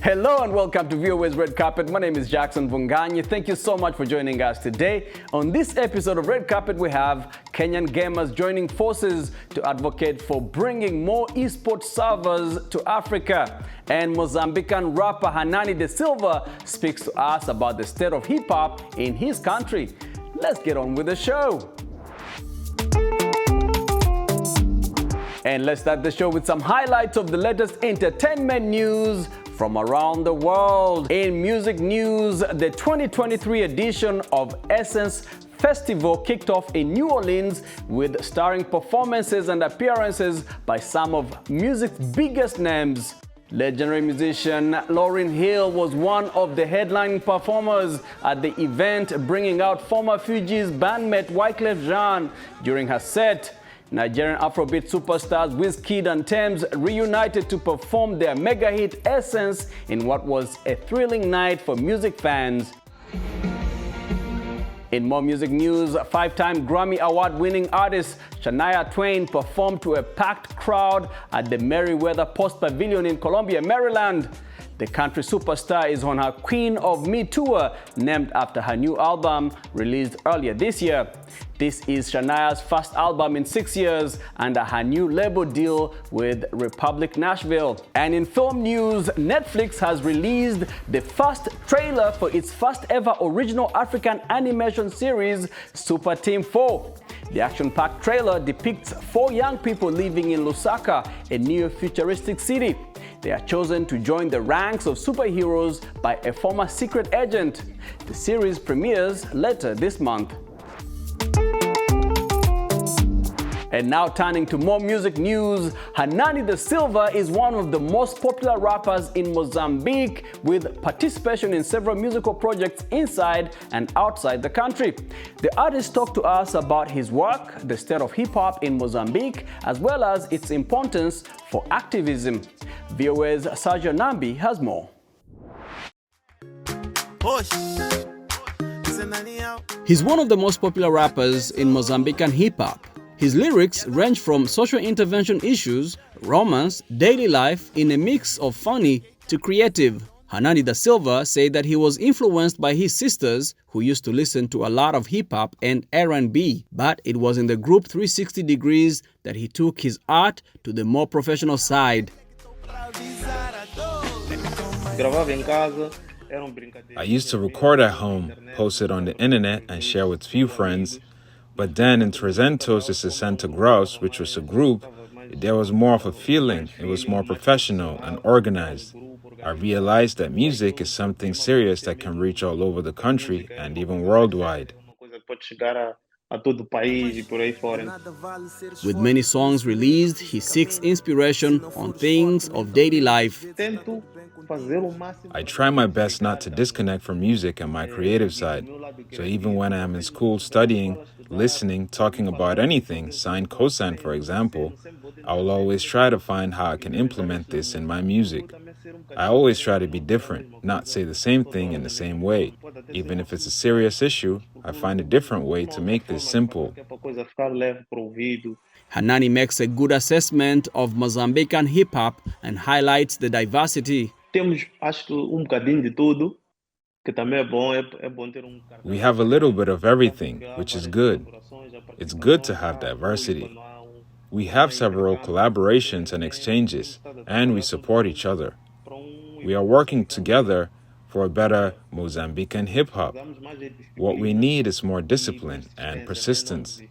Hello and welcome to VOA's Red Carpet. My name is Jackson Vunganyi. Thank you so much for joining us today. On this episode of Red Carpet, we have Kenyan Gamers joining forces to advocate for bringing more esports servers to Africa. And Mozambican rapper Hernâni da Silva speaks to us about the state of hip-hop in his country. Let's get on with the show. And let's start the show with some highlights of the latest entertainment news from around the world. In music news, the 2023 edition of Essence Festival kicked off in New Orleans with starring performances and appearances by some of music's biggest names. Legendary musician Lauryn Hill was one of the headlining performers at the event, bringing out former Fugees bandmate Wyclef Jean. During her set, Nigerian Afrobeat superstars Wizkid and Tems reunited to perform their mega hit Essence in what was a thrilling night for music fans. In more music news, five-time Grammy Award-winning artist Shania Twain performed to a packed crowd at the Merriweather Post Pavilion in Columbia, Maryland. The country superstar is on her Queen of Me tour, named after her new album released earlier this year. This is Shania's first album in 6 years under her new label deal with Republic Nashville. And in film news, Netflix has released the first trailer for its first ever original African animation series, Super Team 4. The action-packed trailer depicts 4 young people living in Lusaka, a neo-futuristic city. They are chosen to join the ranks of superheroes by a former secret agent. The series premieres later this month. And now turning to more music news, Hernâni da Silva is one of the most popular rappers in Mozambique, with participation in several musical projects inside and outside the country. The artist talked to us about his work, the state of hip-hop in Mozambique, as well as its importance for activism. VOA's Sergio Nambi has more. He's one of the most popular rappers in Mozambican hip-hop. His lyrics range from social intervention issues, romance, daily life in a mix of funny to creative. Hernâni da Silva said that he was influenced by his sisters, who used to listen to a lot of hip-hop and R&B, but it was in the group 360 Degrees that he took his art to the more professional side. I used to record at home, post it on the internet, and share with few friends. But then in Trezentos, this is sent to Gras, which was a group, there was more of a feeling. It was more professional and organized. I realized that music is something serious that can reach all over the country and even worldwide. With many songs released, he seeks inspiration on things of daily life. I try my best not to disconnect from music and my creative side. So even when I am in school studying, listening, talking about anything, sine, cosine for example, I will always try to find how I can implement this in my music. I always try to be different, not say the same thing in the same way. Even if it's a serious issue, I find a different way to make this simple. Hernâni makes a good assessment of Mozambican hip-hop and highlights the diversity. We have a little bit of everything, which is good. It's good to have diversity. We have several collaborations and exchanges, and we support each other. We are working together for a better Mozambican hip-hop. What we need is more discipline and persistence.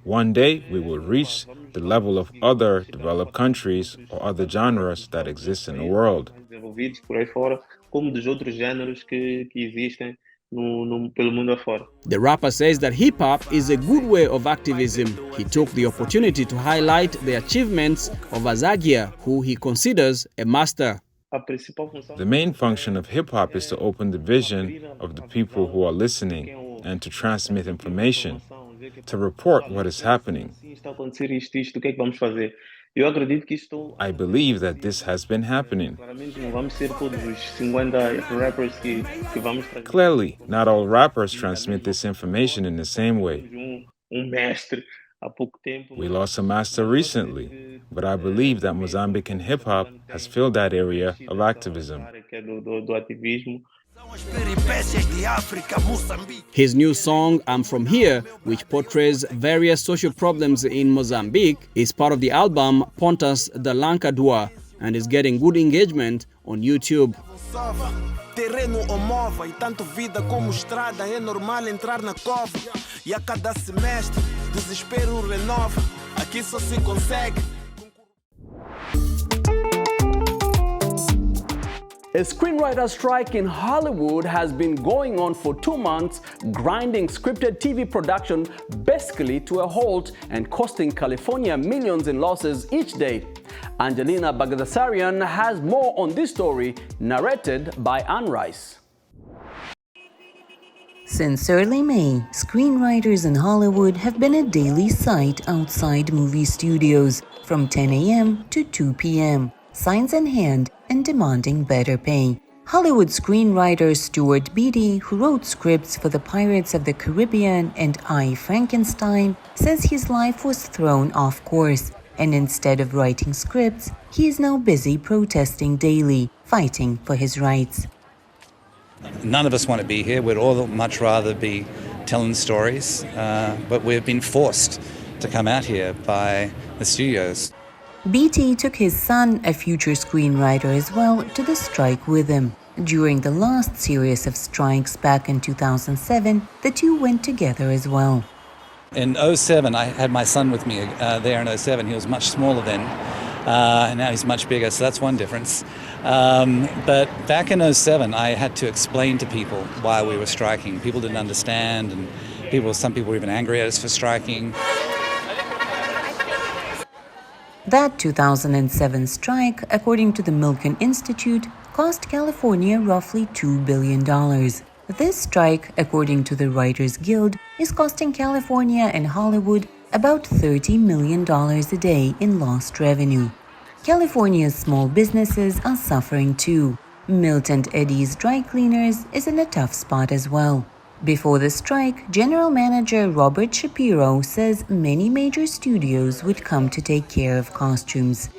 One day, we will reach the level of other developed countries or other genres that exist in the world. The rapper says that hip-hop is a good way of activism. He took the opportunity to highlight the achievements of Azagia, who he considers a master. The main function of hip-hop is to open the vision of the people who are listening and to transmit information, to report what is happening. I believe that this has been happening. Clearly, not all rappers transmit this information in the same way. We lost a master recently, but I believe that Mozambican hip-hop has filled that area of activism. His new song, I'm From Here, which portrays various social problems in Mozambique, is part of the album Pontas da Lanka Dua and is getting good engagement on YouTube. Terreno ou mova, e tanto vida como estrada, é normal entrar na cova. E a cada semestre, desespero renova. Aqui só se consegue. A screenwriter strike in Hollywood has been going on for 2 months, grinding scripted TV production basically to a halt and costing California millions in losses each day. Angelina Bagdasarian has more on this story, narrated by Anne Rice. Since early May, screenwriters in Hollywood have been a daily sight outside movie studios from 10 a.m. to 2 p.m., signs in hand and demanding better pay. Hollywood screenwriter Stuart Beattie, who wrote scripts for the Pirates of the Caribbean and I, Frankenstein, says his life was thrown off course, and instead of writing scripts, he is now busy protesting daily, fighting for his rights. None of us want to be here. We'd all much rather be telling stories, but we've been forced to come out here by the studios. Beattie took his son, a future screenwriter as well, to the strike with him. During the last series of strikes back in 2007, the two went together as well. In 2007, I had my son with me there in 2007. He was much smaller then, and now he's much bigger, so that's one difference. But back in 2007, I had to explain to people why we were striking. People didn't understand, and some people were even angry at us for striking. That 2007 strike, according to the Milken Institute, cost California roughly $2 billion. This strike, according to the Writers Guild, is costing California and Hollywood about $30 million a day in lost revenue. California's small businesses are suffering too. Milt and Eddie's Dry Cleaners is in a tough spot as well. Before the strike, General Manager Robert Shapiro says many major studios would come to take care of costumes.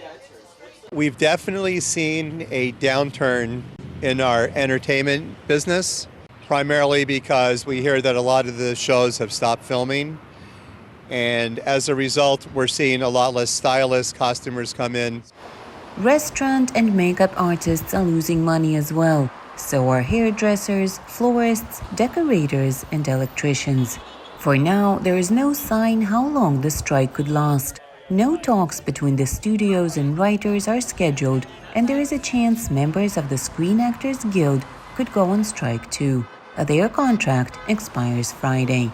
We've definitely seen a downturn in our entertainment business, primarily because we hear that a lot of the shows have stopped filming. And as a result, we're seeing a lot less stylists, costumers come in. Restaurant and makeup artists are losing money as well. So are hairdressers, florists, decorators, and electricians. For now, there is no sign how long the strike could last. No talks between the studios and writers are scheduled, and there is a chance members of the Screen Actors Guild could go on strike too. Their contract expires Friday.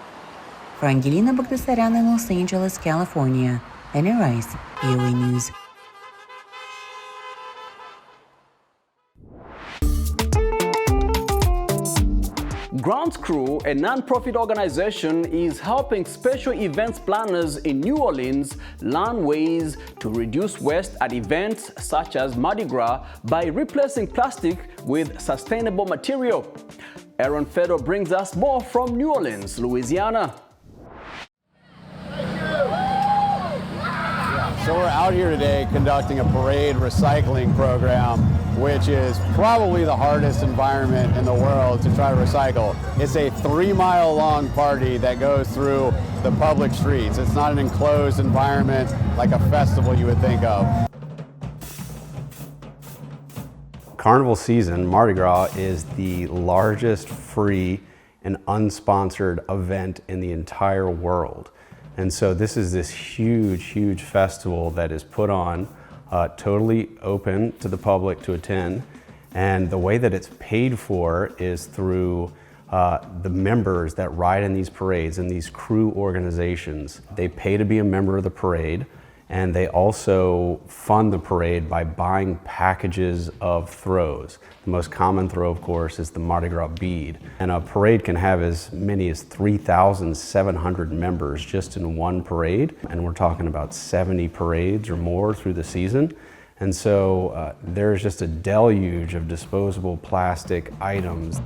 For Angelina Bagdasarian in Los Angeles, California, Anne Rice, VOA News. Grounds Crew, a non-profit organization, is helping special events planners in New Orleans learn ways to reduce waste at events such as Mardi Gras by replacing plastic with sustainable material. Aaron Fedor brings us more from New Orleans, Louisiana. So we're out here today conducting a parade recycling program, which is probably the hardest environment in the world to try to recycle. It's a 3-mile-long party that goes through the public streets. It's not an enclosed environment like a festival you would think of. Carnival season, Mardi Gras, is the largest free and unsponsored event in the entire world. And so this is this huge festival that is put on, totally open to the public to attend. And the way that it's paid for is through the members that ride in these parades and these crew organizations. They pay to be a member of the parade, and they also fund the parade by buying packages of throws. The most common throw, of course, is the Mardi Gras bead. And a parade can have as many as 3,700 members just in one parade. And we're talking about 70 parades or more through the season. And so there's just a deluge of disposable plastic items.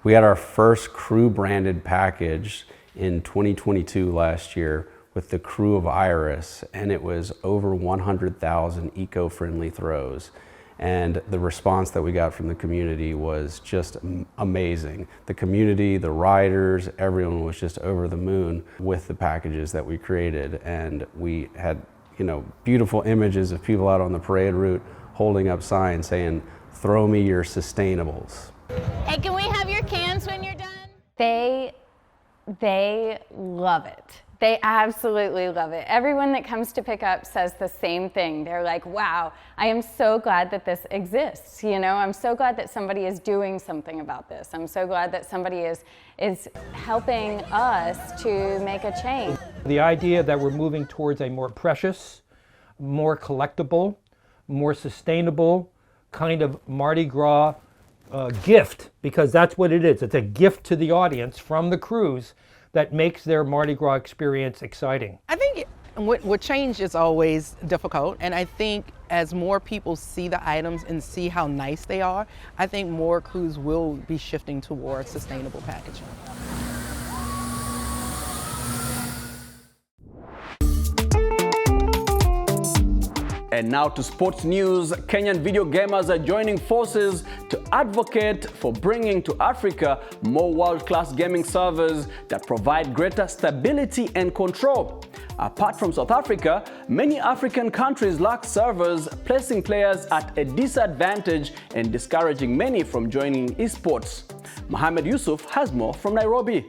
We had our first crew branded package in 2022 last year with the crew of Iris, and it was over 100,000 eco-friendly throws. And the response that we got from the community was just amazing. The community, the riders, everyone was just over the moon with the packages that we created. And we had, beautiful images of people out on the parade route holding up signs saying, "Throw me your sustainables." Hey, can we have your cans when you're done? They love it. They absolutely love it. Everyone that comes to pick up says the same thing. They're like, wow, I am so glad that this exists. I'm so glad that somebody is doing something about this. I'm so glad that somebody is helping us to make a change. The idea that we're moving towards a more precious, more collectible, more sustainable kind of Mardi Gras gift, because that's what it is. It's a gift to the audience from the crews that makes their Mardi Gras experience exciting. I think what change is always difficult, and I think as more people see the items and see how nice they are, I think more crews will be shifting towards sustainable packaging. And now to sports news. Kenyan video gamers are joining forces to advocate for bringing to Africa more world-class gaming servers that provide greater stability and control. Apart from South Africa, many African countries lack servers, placing players at a disadvantage and discouraging many from joining esports. Mohamed Yusuf has more from Nairobi.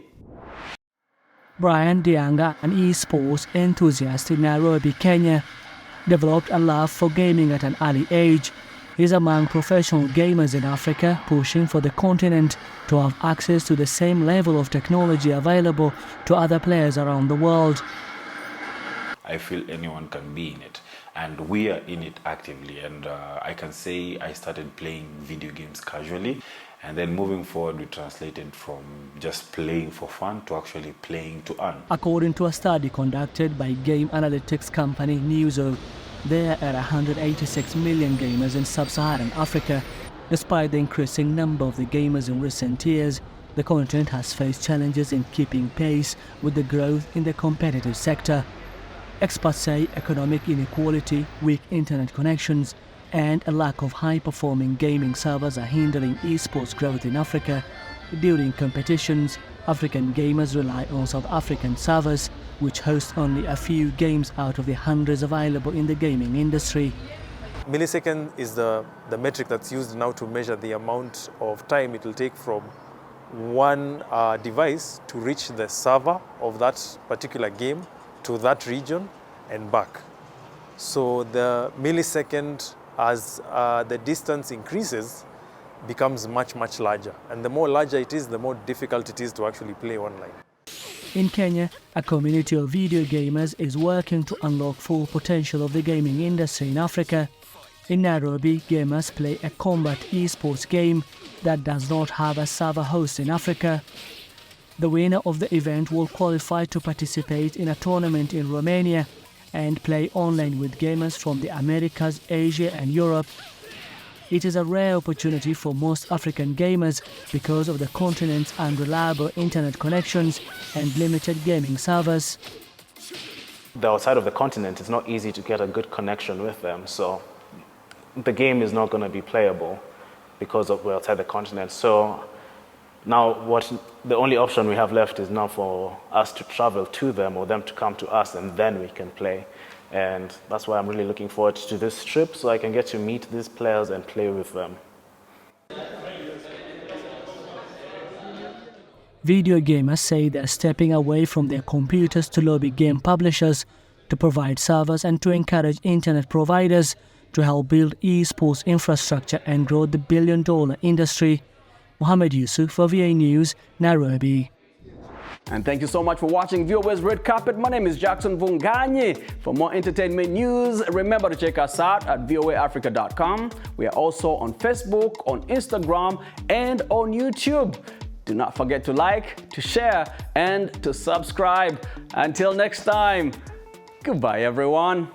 Brian Dianga, an esports enthusiast in Nairobi, Kenya, developed a love for gaming at an early age. He's among professional gamers in Africa, pushing for the continent to have access to the same level of technology available to other players around the world. I feel anyone can be in it, and we are in it actively, and I can say I started playing video games casually, and then moving forward we translated from just playing for fun to actually playing to earn. According to a study conducted by game analytics company Newzo, there are 186 million gamers in sub-Saharan Africa. Despite the increasing number of the gamers in recent years, the continent has faced challenges in keeping pace with the growth in the competitive sector. Experts say economic inequality, weak internet connections, and a lack of high-performing gaming servers are hindering esports growth in Africa. During competitions, African gamers rely on South African servers, which host only a few games out of the hundreds available in the gaming industry. Millisecond is the metric that's used now to measure the amount of time it will take from one device to reach the server of that particular game to that region and back. So the millisecond, as the distance increases, becomes much, much larger. And the more larger it is, the more difficult it is to actually play online. In Kenya, a community of video gamers is working to unlock full potential of the gaming industry in Africa. In Nairobi, gamers play a combat esports game that does not have a server host in Africa. The winner of the event will qualify to participate in a tournament in Romania and play online with gamers from the Americas, Asia and Europe. It is a rare opportunity for most African gamers because of the continent's unreliable internet connections and limited gaming servers. Outside of the continent, it's not easy to get a good connection with them, so the game is not going to be playable because we're outside the continent. So now the only option we have left is now for us to travel to them or them to come to us, and then we can play. And that's why I'm really looking forward to this trip, so I can get to meet these players and play with them. Video gamers say they're stepping away from their computers to lobby game publishers to provide servers and to encourage internet providers to help build esports infrastructure and grow the billion-dollar industry. Mohamed Yusuf for VA News, Nairobi. And thank you so much for watching VOA's Red Carpet. My name is Jackson Vunganyi. For more entertainment news, remember to check us out at voaafrica.com. We are also on Facebook, on Instagram, and on YouTube. Do not forget to like, to share, and to subscribe. Until next time, goodbye everyone.